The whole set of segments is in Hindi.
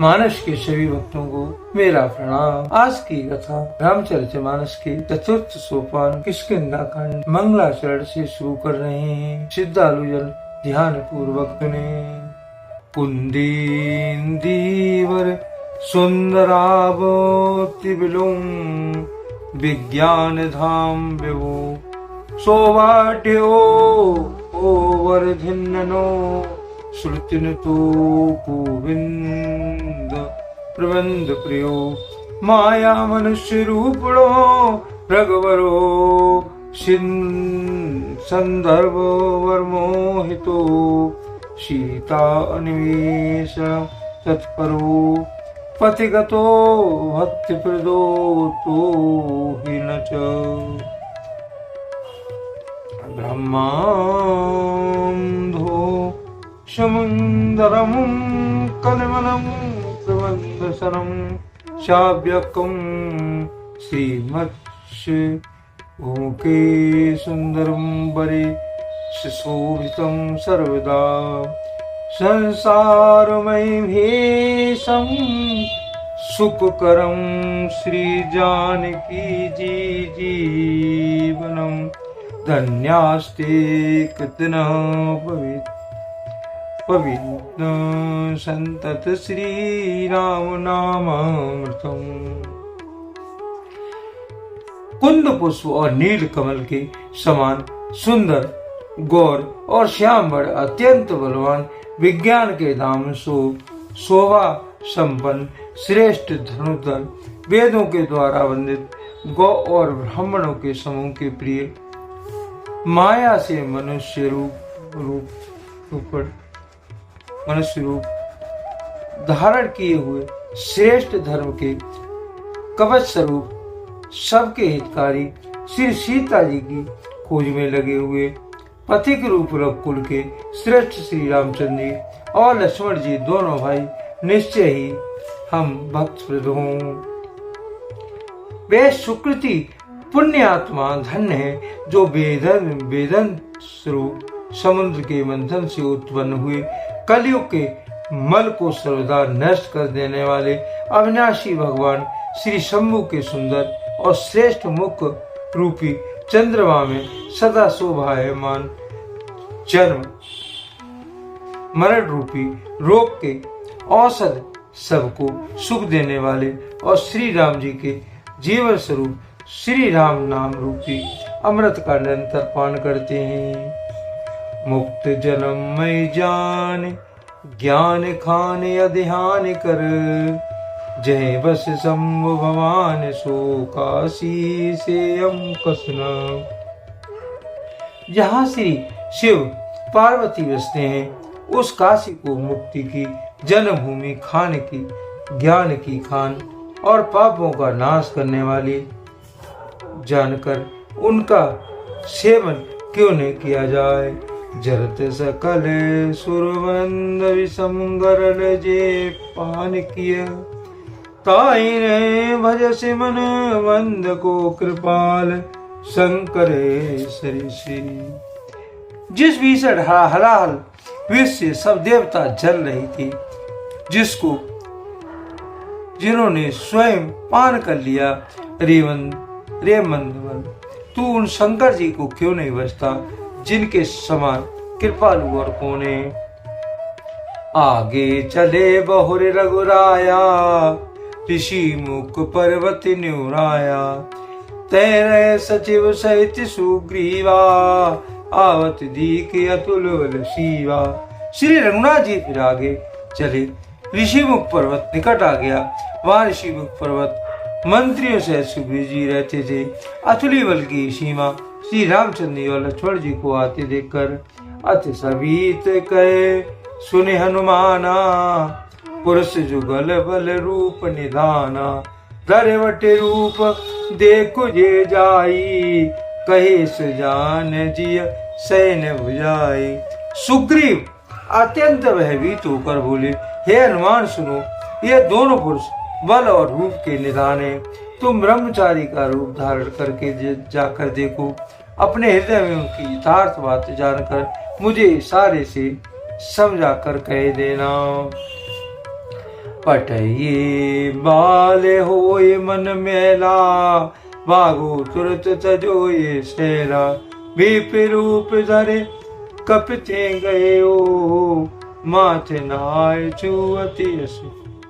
मानस के सभी भक्तों को मेरा प्रणाम। आज की कथा रामचरितमानस के चतुर्थ सोपान किष्किंधा कांड मंगलाचरण से शुरू कर रहे हैं। श्रद्धालु जन ध्यान पूर्वक सुने। कुंदीवर सुंदरावति बिलुम विज्ञान धाम विभु सौभाग्यो वर्धिन्नो श्रुतिन तो गोविंद प्रबंध प्रियो माया मनुष्य रूपणो रघुवरो संदर्भ वर्मोहितो सीता अन्वेष तत्परो पतिगतो भक्ति प्रदो तो ही न च ब्रह्मांधो समुन्दरं कलिमलं प्रबन्धसरं शाव्यकं श्रीमत्स्य ओके सुन्दरं वरे सुशोभितं सर्वदा संसारमयीभीषं सुखकरं श्रीजानकी जीवनं धन्यास्ते कृतनः पवित्र संतत श्री राम नामामृतम। कुंद पुष्प और नील कमल के समान सुंदर गौर और श्याम बड़ अत्यंत बलवान विज्ञान के धाम शोभा संपन्न श्रेष्ठ धनुर्धर वेदों के द्वारा वंदित गौ और ब्राह्मणों के समूह के प्रिय माया से मनुष्य रूप धारण किए हुए श्रेष्ठ धर्म के कवच स्वरूप सबके हितकारी श्री सीता जी की खोज में लगे हुए पथिक रूप रघुकुल के श्रेष्ठ श्री रामचंद्र जी और लक्ष्मण जी दोनों भाई निश्चय ही हम भक्त प्रद हों। वे सुकृति पुण्य आत्मा धन्य है जो वेदन स्वरूप समुद्र के मंथन से उत्पन्न हुए कलयुग के मल को सर्वदा नष्ट कर देने वाले अविनाशी भगवान श्री शंभु के सुंदर और श्रेष्ठ मुख रूपी चंद्रमा में सदा शोभायमान जन्म मरण रूपी रोग के औषध सबको सुख देने वाले और श्री राम जी के जीवन स्वरूप श्री राम नाम रूपी अमृत का निरंतर पान करते हैं। मुक्त जन्म मय जान ज्ञान खान ध्यान कर जय बस शंभु भवान सो काशी से हम कसना। जहाँ श्री शिव पार्वती बसते हैं उस काशी को मुक्ति की जन्मभूमि खान की ज्ञान की खान और पापों का नाश करने वाली जानकर उनका सेवन क्यों नहीं किया जाए। जरत सकल सुरवंद विसंगरल जे पान किया ताई ने भज सिमन वंद को कृपाल शंकरेश्वरी श्री। जिस भीषण हलाहल विष से सब देवता जल रही थी जिन्होंने स्वयं पान कर लिया रे मंदवल तू उन शंकर जी को क्यों नहीं बचता जिनके समान कृपालु और कौन है। आगे चले बहुरे रघुराया ऋषि मुख पर्वत न्यूराया तेरे सचिव सहित सुग्रीवा आवत दीक अतुल बल शिवा। श्री रघुनाथ जी फिर आगे चले ऋषि मुख पर्वत निकट आ गया। वहां ऋषि मुख पर्वत मंत्रियों से सुग्रीव जी रहते थे। अतुली बल की सीमा श्री रामचंद्र और लक्ष्मण जी को आते देखकर अति सभीत कहे सुने हनुमाना पुरुष जुगल बल रूप निधाना धरवटे रूप देखो जे जाई कहे सुजान जिय सैन्य भुजाई। सुग्रीव अत्यंत भयभीत होकर बोले हे हनुमान सुनो ये दोनों पुरुष बल और रूप के निधान है। तुम ब्रह्मचारी का रूप धारण करके जाकर देखो अपने हृदय में उनकी यथार्थ बात जानकर मुझे इशारे से समझा कर कह देना। पटइये बाल होए मन मैला, भागो तुरत तजोए सेला। विप रूप धरे कपते गयो, माथे नाय छुअति यस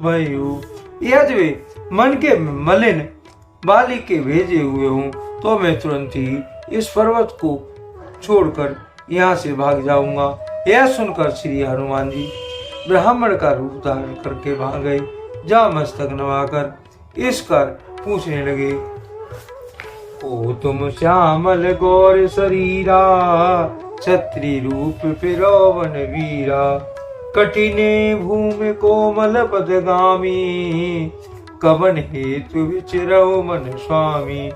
भयो। यदि वे मन के मलिन बाली के भेजे हुए हूँ तो मैं तुरंत ही इस पर्वत को छोड़कर यहाँ से भाग जाऊंगा। यह सुनकर श्री हनुमान जी ब्राह्मण का रूप धारण करके भाग गए। जा मस्तक नवाकर इस कर पूछने लगे, ओ तुम श्यामल गौर शरीरा, छत्री रूप फिरोवन वीरा। कठिने भूमि कोमल पदगामी, कवन हेतु विचरो मन स्वामी।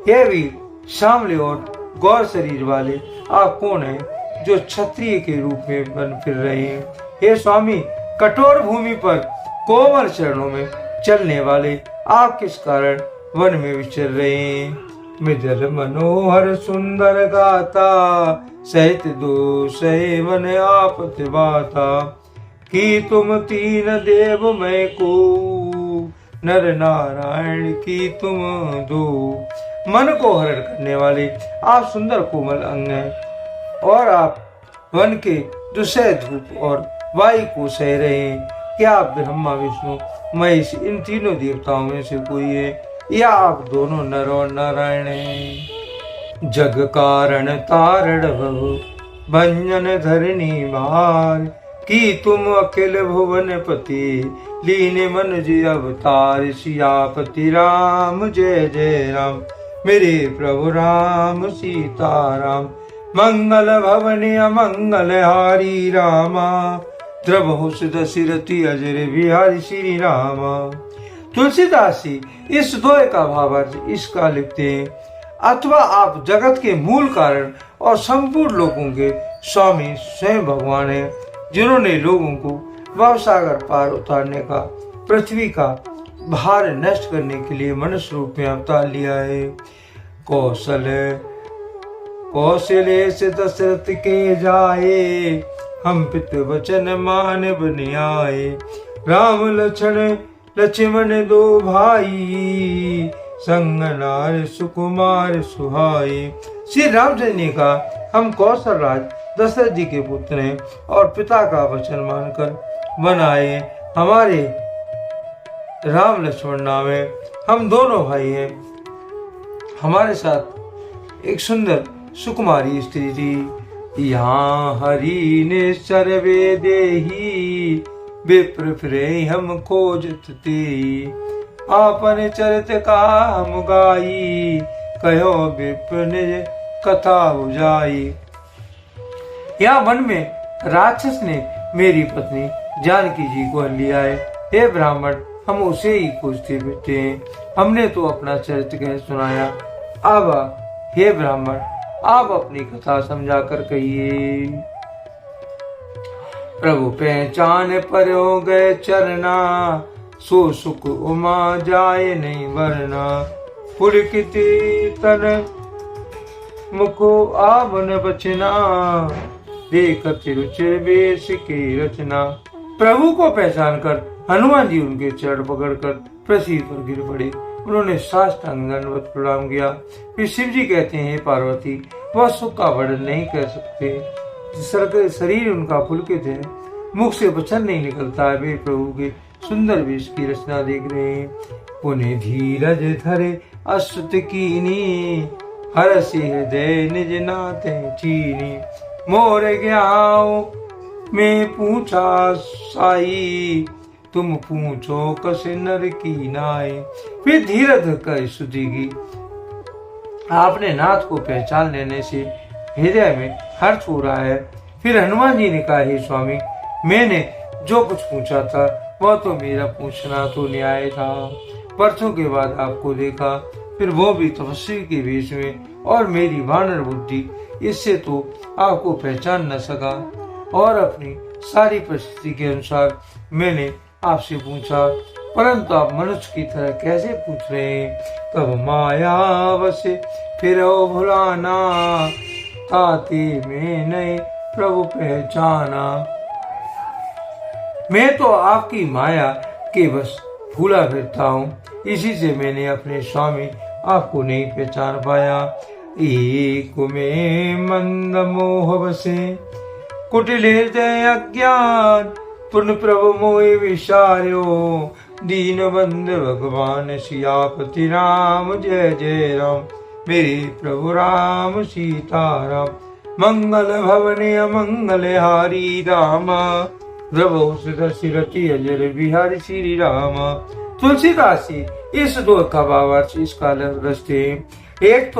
हे वीर श्यामले और गौर शरीर वाले, आप कौन हैं जो क्षत्रिय के रूप में बन फिर रहे हैं? हे स्वामी, कठोर भूमि पर कोमल चरणों में चलने वाले आप किस कारण वन में विचर रहे हैं? मृदुल मनोहर सुंदर गाता, सहित दो सहे वन आपत बाता। कि तुम तीन देव मैं को, नर नारायण की तुम दो। मन को हरण करने वाले आप सुंदर कोमल अंग हैं, और आप वन के दुसह धूप और वायु को सह रहे हैं। क्या आप ब्रह्मा विष्णु महेश इन तीनों देवताओं में से कोई है, या आप दोनों नर और नारायण हैं? जग कारण तारण भव भंजन धरणी भार, कि तुम अखिल भुवन पति, लीने मन जी अवतार। सियापति राम जय जय राम, मेरे प्रभु राम सीताराम। मंगल भवनी अमंगल हारी रामा, द्रवहु दशरथी अजर बिहारी श्री रामा। तुलसीदास जी इस दोहे का भावार्थ इसका लिखते हैं, अथवा आप जगत के मूल कारण और संपूर्ण लोगों के स्वामी स्वयं भगवान हैं, जिन्होंने लोगों को भवसागर पार उतारने का, पृथ्वी का भार नष्ट करने के लिए मनुष्य रूप में अवतार लिया है। कौशले से दशरथ के जाए, हम पित वचन मान बन आए। राम लक्ष्मण दो भाई, संग नार सुकुमार सुहाई। श्री रामचंद्र ने कहा, हम कौशल राज दशरथ जी के पुत्र हैं और पिता का वचन मानकर बनाए। हमारे राम लक्ष्मण नाम है, हम दोनों भाई हैं। हमारे साथ एक सुंदर सुकुमारी स्त्री थी। यहाँ हरि ने सर्वे देही, विप्र फिरे हम खोजत ते। आपन चरित का हम गाई, कहो विप्र ने कथा बुझाई। यहाँ वन में राक्षस ने मेरी पत्नी जानकी जी को हर लिया है। हे ब्राह्मण, हम उसे ही खोजते बैठे हैं। हमने तो अपना चरित्र कह सुनाया, अब हे ब्राह्मण आप अपनी कथा समझा कर कहिए। प्रभु पहचान पर हो गए चरना, सो सुख उमा जाए नहीं वरना। पुलकित तन मुखो आवन बचना, देखत रुचि वेश की रचना। प्रभु को पहचान कर हनुमान जी उनके चरण पकड़कर पृथ्वी पर गिर पड़े। उन्होंने साष्टांग दंडवत प्रणाम किया। फिर शिव जी कहते हैं, पार्वती वह सुख का वर्णन नहीं कर सकते। शरीर उनका पुलकित है, मुख से वचन नहीं निकलता है। वे प्रभु के सुंदर वेश की रचना देख रहे हैं। पुण्य धीरज धरे अश्रुत कीनी, हरसि हृदय निज नाते चीनी। मोर ग्याओ में पूछा साई, तुम पूछो कसे नर की नाई। फिर धीरज कर स्तुति की। आपने नाथ को पहचान लेने से हृदय में हर्ष हो रहा है। फिर हनुमान जी ने कहा, हे स्वामी, मैंने जो कुछ पूछा था वह तो मेरा पूछना तो न्याय था। परसों के बाद आपको देखा, फिर वो भी तपस्वी के वेश में, और मेरी वानर बुद्धि इससे तो आपको पहचान न सका। और अपनी सारी परिस्थिति के अनुसार मैंने आपसे पूछा, परंतु आप मनुष्य की तरह कैसे पूछ रहे हैं? तब माया वसे फिर भुलाना, ताते में नए प्रभु पहचाना। मैं तो आपकी माया के बस भूला फिरता हूँ, इसी से मैंने अपने स्वामी आपको नहीं पहचान पाया। एक में मंद मोह बसे, कुटिल हृदय अज्ञान, पुन प्रभु मोहि विचार्यो, दीन बंधु भगवान सियापति राम। जय जय राम, मेरे प्रभु राम सीताराम। मंगल भवने अमंगल हारी राम, द्रवो सुरति अजर बिहारी श्री राम। तुलसीदास जी इस दो का भावार्थ इस काल रचते हैं। एक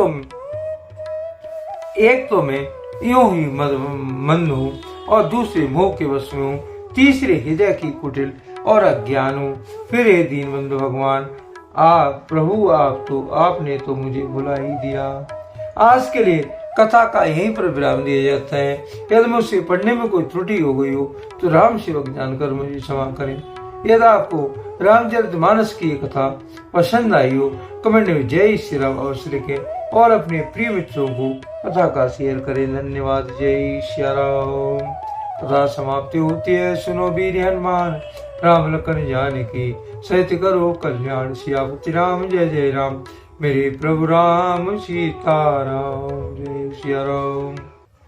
तो मैं यूं ही मंद हूँ और दूसरे मोह के वश में हूँ, तीसरे हृदय की कुटिल और अज्ञान हूँ। फिर हे दीन बंधु भगवान, आप प्रभु आपने तो मुझे भुला ही दिया। आज के लिए कथा का यहीं पर विराम दिया जाता है। यदि मुझसे पढ़ने में कोई त्रुटि हो गई हो तो राम सेवक जानकर मुझे क्षमा करें। यदि आपको रामचरितमानस की कथा पसंद आई हो, कमेंट में जय श्री राम अवश्य लिखें और अपने प्रिय मित्रों को कथा का शेयर करें। धन्यवाद। जय श्री राम। कथा समाप्ति होती है। सुनो वीर हनुमान, राम लखन जानकी, सहित करो कल्याण। सियापति राम जय जय राम, मेरे प्रभु राम सीताराम। जय श्री राम।